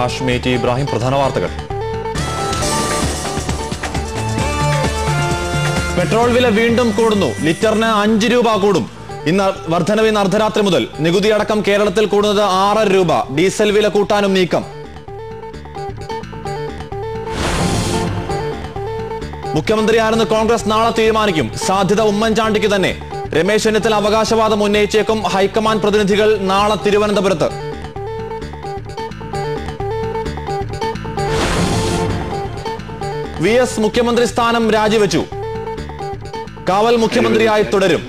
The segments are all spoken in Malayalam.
ഹാഷ്മി ടി ഇബ്രാഹിം. പ്രധാന വാർത്തകൾ. പെട്രോൾ വില വീണ്ടും കൂടുന്നു. ലിറ്ററിന് 5 രൂപ കൂടും. വർധനവ് ഇന്ന് അർദ്ധരാത്രി മുതൽ. നികുതി അടക്കം കേരളത്തിൽ കൂടുന്നത് 6 രൂപ. ഡീസൽ വില കൂട്ടാനും നീക്കം. മുഖ്യമന്ത്രി ആരെന്ന് കോൺഗ്രസ് നാളെ തീരുമാനിക്കും. സാധ്യത ഉമ്മൻചാണ്ടിക്ക് തന്നെ. രമേശ് ചെന്നിത്തല അവകാശവാദം ഉന്നയിച്ചേക്കും. ഹൈക്കമാൻഡ് പ്രതിനിധികൾ നാളെ തിരുവനന്തപുരത്ത്. വി എസ് മുഖ്യമന്ത്രി സ്ഥാനം രാജിവെച്ചു. കാവൽ മുഖ്യമന്ത്രിയായി തുടരും.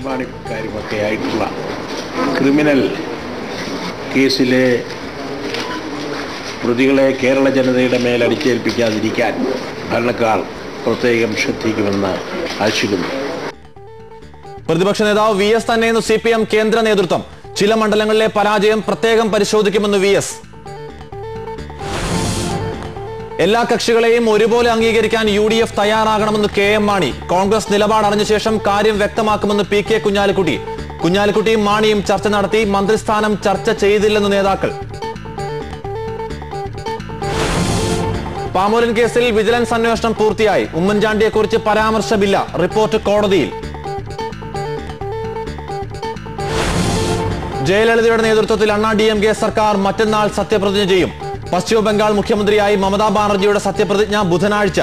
ക്രിമിനൽ കേസിലെ പ്രതികളെ കേരള ജനതയുടെ മേൽ അടിച്ചേൽപ്പിക്കാതിരിക്കാൻ ഭരണക്കാർ പ്രത്യേകം ശ്രദ്ധിക്കുമെന്ന് ആശിക്കുന്നു. പ്രതിപക്ഷ നേതാവ് വി എസ് തന്നെയെന്ന് CPM കേന്ദ്ര നേതൃത്വം. ചില മണ്ഡലങ്ങളിലെ പരാജയം പ്രത്യേകം പരിശോധിക്കുമെന്ന് വി എസ്. എല്ലാ കക്ഷികളെയും ഒരുപോലെ അംഗീകരിക്കാൻ UDF തയ്യാറാകണമെന്ന് KM മാണി. കോൺഗ്രസ് നിലപാട് അറിഞ്ഞ ശേഷം കാര്യം വ്യക്തമാക്കുമെന്ന് PK കുഞ്ഞാലിക്കുട്ടി. കുഞ്ഞാലിക്കുട്ടിയും മാണിയും ചർച്ച നടത്തി. മന്ത്രിസ്ഥാനം ചർച്ച ചെയ്തില്ലെന്ന് നേതാക്കൾ. പാമോലിൻ കേസിൽ വിജിലൻസ് അന്വേഷണം പൂർത്തിയായി. ഉമ്മൻചാണ്ടിയെക്കുറിച്ച് പരാമർശമില്ല. റിപ്പോർട്ട് കോടതിയിൽ. ജയലളിതയുടെ നേതൃത്വത്തിൽ അണ്ണാ-DMK സർക്കാർ മറ്റന്നാൾ സത്യപ്രതിജ്ഞ ചെയ്യും. പശ്ചിമ ബംഗാൾ മുഖ്യമന്ത്രിയായി മമതാ ബാനർജിയുടെ സത്യപ്രതിജ്ഞ ബുധനാഴ്ച.